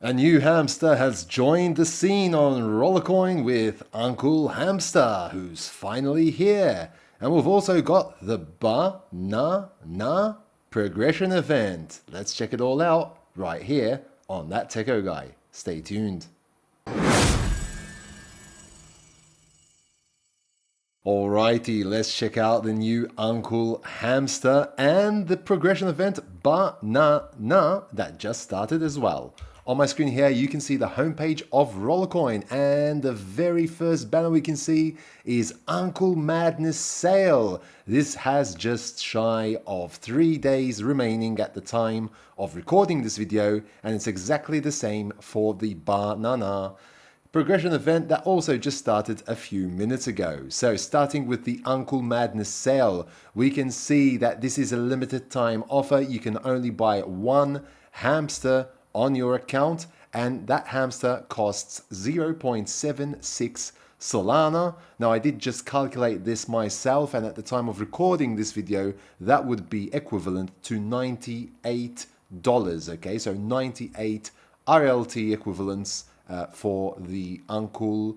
A new hamster has joined the scene on Rollercoin with Uncle Hamster, who's finally here. And we've also got the Banana progression event. Let's check it all out right here on That Techo guy. Stay tuned. Alrighty, let's check out the new Uncle Hamster and the progression event Banana that just started as well. On my screen here, you can see the homepage of Rollercoin, and the very first banner we can see is Uncle Madness Sale. This has just shy of 3 days remaining at the time of recording this video, and it's exactly the same for the Banana progression event that also just started a few minutes ago. So starting with the Uncle Madness sale, we can see that this is a limited time offer. You can only buy one hamster on your account, and that hamster costs 0.76 Solana. Now I did just calculate this myself, and at the time of recording this video, that would be equivalent to $98. Okay, so 98 RLT equivalents for the Uncle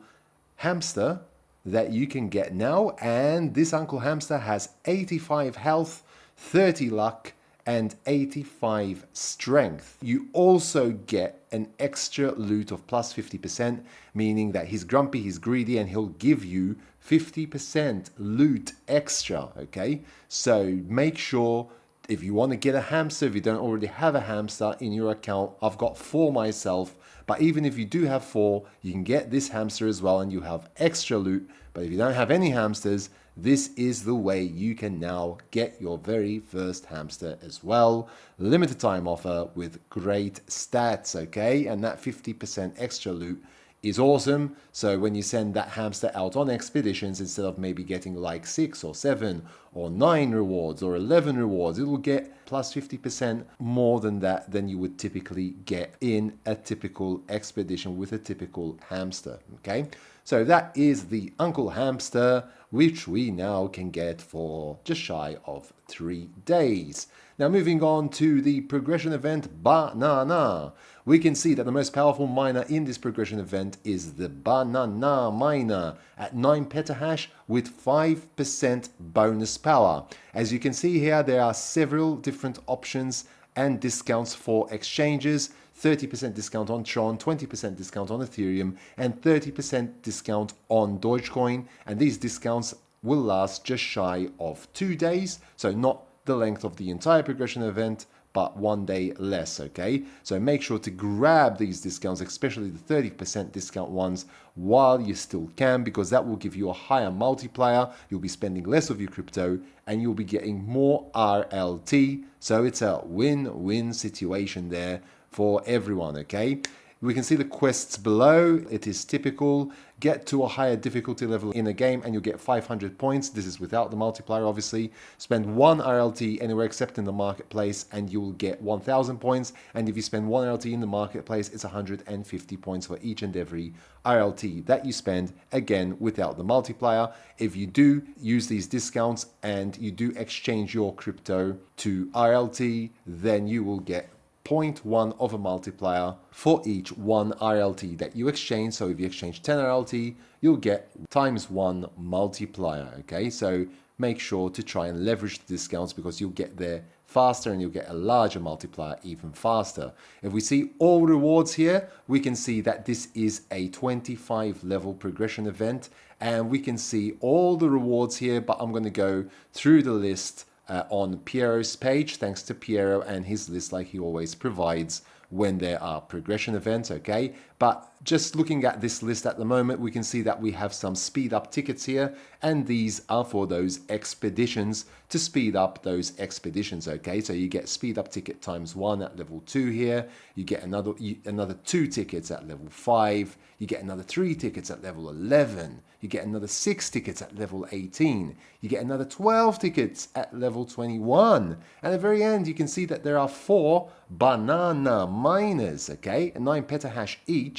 Hamster that you can get now. And this Uncle Hamster has 85 health, 30 luck, and 85 strength. You also get an extra loot of plus 50%, meaning that he's grumpy, he's greedy, and he'll give you 50% loot extra, okay? So make sure if you want to get a hamster, if you don't already have a hamster in your account, I've got 4 myself, but even if you do have 4, you can get this hamster as well and you have extra loot. But if you don't have any hamsters, this is the way you can now get your very first hamster as well. Limited time offer with great stats, okay? And that 50% extra loot is awesome. So when you send that hamster out on expeditions, instead of maybe getting like 6 or 7 or 9 rewards or 11 rewards, it will get plus 50% more than that than you would typically get in a typical expedition with a typical hamster. Okay, so that is the Uncle Hamster, which we now can get for just shy of 3 days. Now moving on to the progression event Banana. We can see that the most powerful miner in this progression event is the Banana miner at 9 petahash with 5% bonus power. As you can see here, there are several different options and discounts for exchanges. 30% discount on Tron, 20% discount on Ethereum, and 30% discount on Dogecoin. And these discounts will last just shy of 2 days, so not the length of the entire progression event, but 1 day less, okay? So make sure to grab these discounts, especially the 30% discount ones, while you still can, because that will give you a higher multiplier. You'll be spending less of your crypto and you'll be getting more RLT. So it's a win-win situation there for everyone, okay? We can see the quests below. It is typical. Get to a higher difficulty level in a game and you'll get 500 points. This is without the multiplier, obviously. Spend 1 RLT anywhere except in the marketplace and you will get 1000 points. And if you spend 1 RLT in the marketplace, it's 150 points for each and every RLT that you spend, again, without the multiplier. If you do use these discounts and you do exchange your crypto to RLT, then you will get 0.1 of a multiplier for each 1 RLT that you exchange. So if you exchange 10 RLT, you'll get times 1 multiplier, okay? So make sure to try and leverage the discounts because you'll get there faster and you'll get a larger multiplier even faster. If we see all rewards here, we can see that this is a 25 level progression event and we can see all the rewards here, but I'm going to go through the list on Piero's page, thanks to Piero and his list like he always provides when there are progression events, okay? But just looking at this list at the moment, we can see that we have some speed up tickets here, and these are for those expeditions to speed up those expeditions, okay? So you get speed up ticket times 1 at level 2 here, you get another 2 tickets at level 5, you get another 3 tickets at level 11, you get another 6 tickets at level 18, you get another 12 tickets at level 21, and at the very end you can see that there are 4 banana miners, okay, 9 petahash each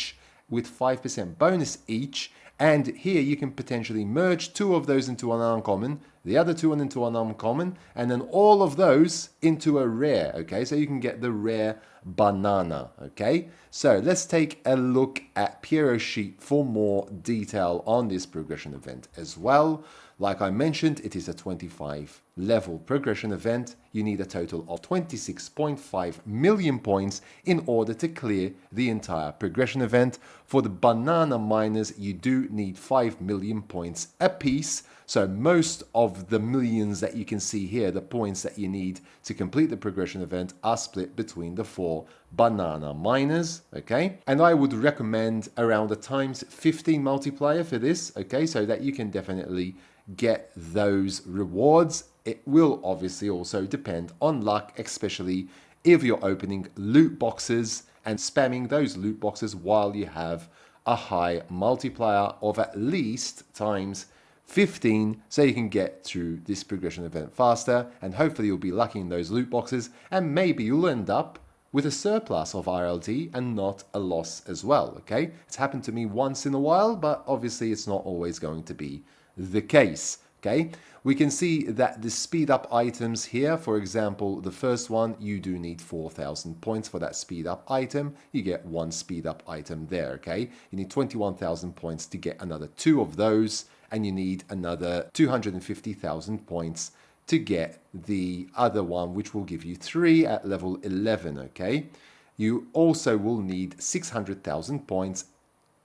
with 5% bonus each, And here you can potentially merge 2 of those into an uncommon, the other 2 into an uncommon, and then all of those into a rare, okay? So you can get the rare banana, okay? So let's take a look at Piero's sheet for more detail on this progression event as well. Like I mentioned, it is a 25 level progression event. You need a total of 26.5 million points in order to clear the entire progression event. For the banana miners, you do need 5 million points apiece. So most of the millions that you can see here, the points that you need to complete the progression event, are split between the 4 banana miners, okay? And I would recommend around a times 15 multiplier for this, okay? So that you can definitely get those rewards. It will obviously also depend on luck, especially if you're opening loot boxes and spamming those loot boxes while you have a high multiplier of at least times 15, so you can get through this progression event faster, and hopefully you'll be lucky in those loot boxes, and maybe you'll end up with a surplus of RLT and not a loss as well, okay? It's happened to me once in a while, but obviously it's not always going to be the case, okay? We can see that the speed up items here, for example, the first one, you do need 4,000 points for that speed up item. You get 1 speed up item there, okay? You need 21,000 points to get another 2 of those, and you need another 250,000 points to get the other one, which will give you 3 at level 11, okay? You also will need 600,000 points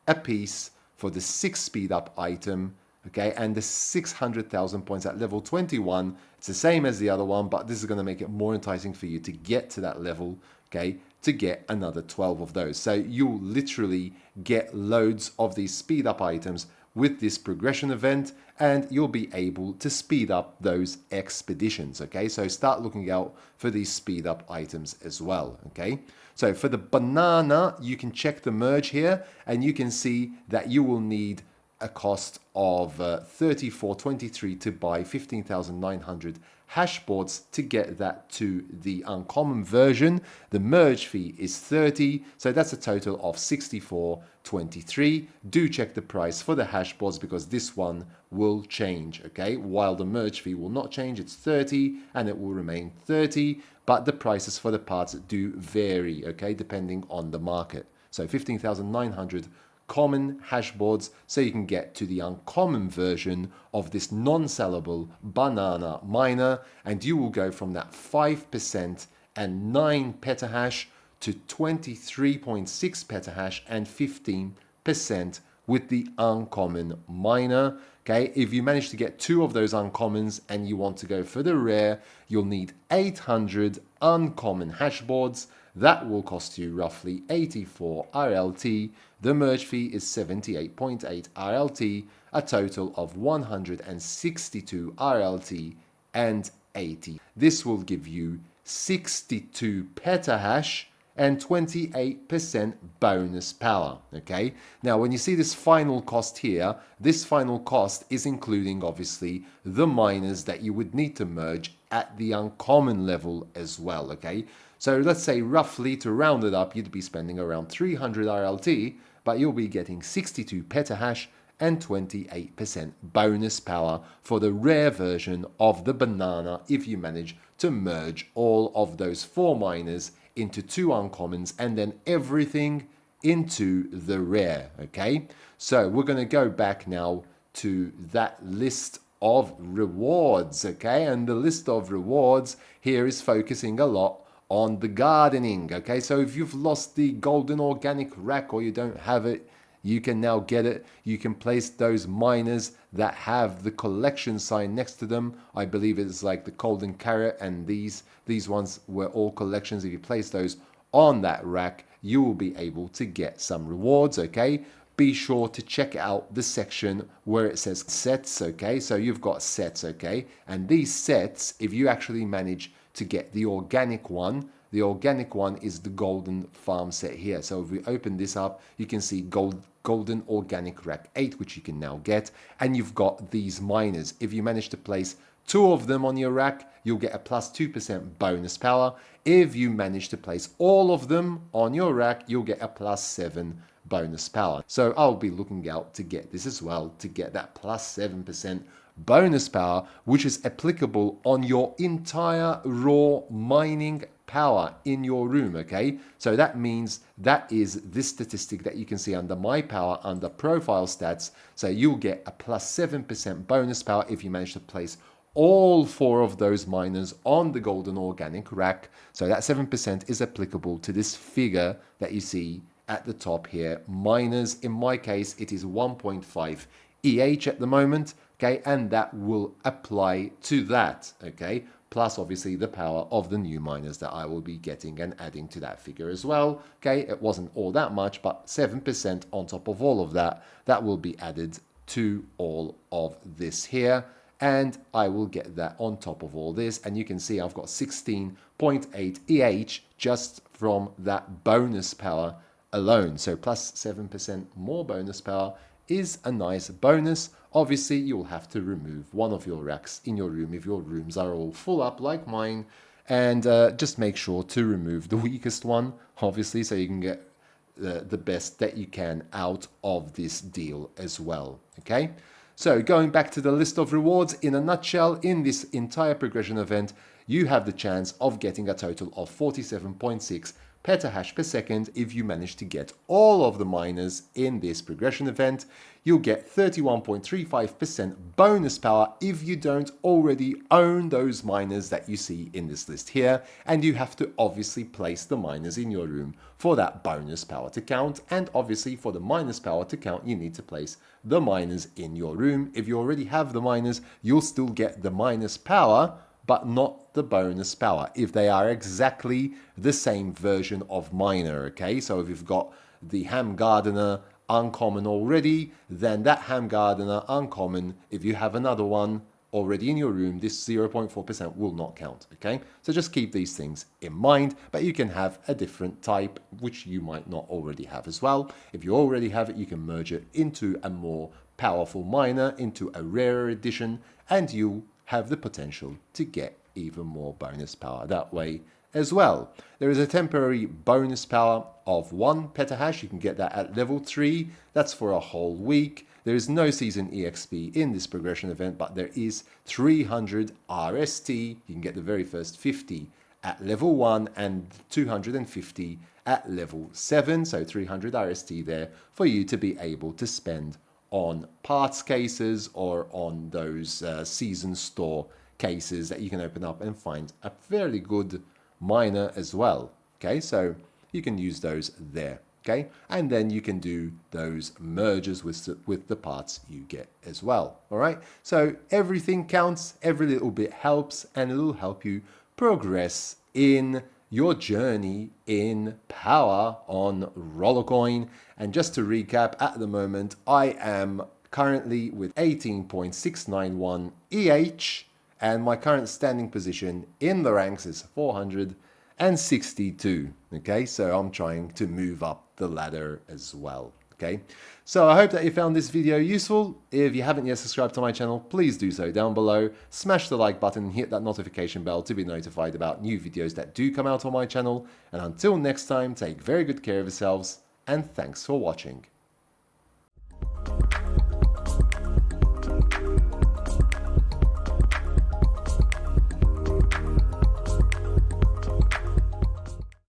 apiece for the 6 speed up item, okay? And the 600,000 points at level 21, it's the same as the other one, but this is going to make it more enticing for you to get to that level, okay? To get another 12 of those. So you'll literally get loads of these speed up items with this progression event, and you'll be able to speed up those expeditions, okay? So start looking out for these speed up items as well, okay? So for the banana, you can check the merge here, and you can see that you will need a cost of 34.23 to buy 15,900 hash boards to get that to the uncommon version. The merge fee is 30, so that's a total of 64.23. Do check the price for the hash boards because this one will change, okay? While the merge fee will not change, it's 30 and it will remain 30, but the prices for the parts do vary, okay, depending on the market. So 15,900 common hash boards, so you can get to the uncommon version of this non-sellable banana miner, and you will go from that 5% and 9 petahash to 23.6 petahash and 15% with the uncommon miner. Okay, if you manage to get 2 of those uncommons and you want to go for the rare, you'll need 800 uncommon hash boards. That will cost you roughly 84 RLT. The merge fee is 78.8 RLT, a total of 162 RLT and 80. This will give you 62 petahash and 28% bonus power, okay? Now, when you see this final cost here, this final cost is including, obviously, the miners that you would need to merge at the uncommon level as well, okay? So let's say roughly, to round it up, you'd be spending around 300 RLT, but you'll be getting 62 petahash and 28% bonus power for the rare version of the banana if you manage to merge all of those 4 miners into 2 uncommons and then everything into the rare, okay? So we're going to go back now to that list of rewards, okay? And the list of rewards here is focusing a lot on the gardening, okay? So if you've lost the golden organic rack or you don't have it, you can now get it. You can place those miners that have the collection sign next to them. I believe it's like the golden carrot, and these ones were all collections. If you place those on that rack, you will be able to get some rewards, okay? Be sure to check out the section where it says sets, okay? So you've got sets, okay? And these sets, if you actually manage to get the organic one is the golden farm set here. So if we open this up, you can see golden organic rack 8, which you can now get, and you've got these miners. If you manage to place 2 of them on your rack, you'll get a plus 2% bonus power. If you manage to place all of them on your rack, you'll get a plus 7 bonus power. So I'll be looking out to get this as well, to get that plus 7% bonus power, which is applicable on your entire raw mining power in your room, okay? So that means that is this statistic that you can see under my power, under profile stats. So you'll get a plus 7% bonus power if you manage to place all 4 of those miners on the golden organic rack. So that 7% is applicable to this figure that you see at the top here. Miners, in my case, it is 1.5 EH at the moment, okay? And that will apply to that, okay? Plus obviously the power of the new miners that I will be getting and adding to that figure as well, okay? It wasn't all that much, but 7% on top of all of that, that will be added to all of this here. And I will get that on top of all this. And you can see I've got 16.8 EH just from that bonus power alone. So plus 7% more bonus power is a nice bonus. Obviously, you'll have to remove one of your racks in your room if your rooms are all full up like mine. And just make sure to remove the weakest one, obviously, so you can get the best that you can out of this deal as well, okay? So going back to the list of rewards, in a nutshell, in this entire progression event, you have the chance of getting a total of 47.6 petahash per second if you manage to get all of the miners in this progression event. You'll get 31.35% bonus power if you don't already own those miners that you see in this list here, and you have to obviously place the miners in your room for that bonus power to count. And obviously for the minus power to count, you need to place the miners in your room. If you already have the miners, you'll still get the minus power, but not the bonus power if they are exactly the same version of miner, okay? So if you've got the Ham Gardener uncommon already, then that Ham Gardener uncommon, if you have another one already in your room, this 0.4% will not count, okay? So just keep these things in mind, but you can have a different type, which you might not already have as well. If you already have it, you can merge it into a more powerful miner, into a rarer edition, and you have the potential to get even more bonus power that way as well. There is a temporary bonus power of 1 petahash. You can get that at level 3. That's for a whole week. There is no season EXP in this progression event, but there is 300 RST. You can get the very first 50 at level 1 and 250 at level 7. So 300 RST there for you to be able to spend on parts cases or on those season store cases that you can open up and find a fairly good miner as well. Okay, so you can use those there. Okay, and then you can do those mergers with the parts you get as well. All right, so everything counts, every little bit helps, and it will help you progress in your journey in power on Rollercoin. And just to recap, at the moment I am currently with 18.691 EH, and my current standing position in the ranks is 462. Okay, so I'm trying to move up the ladder as well. Okay, so I hope that you found this video useful. If you haven't yet subscribed to my channel, please do so down below. Smash the like button and hit that notification bell to be notified about new videos that do come out on my channel. And until next time, take very good care of yourselves, and thanks for watching.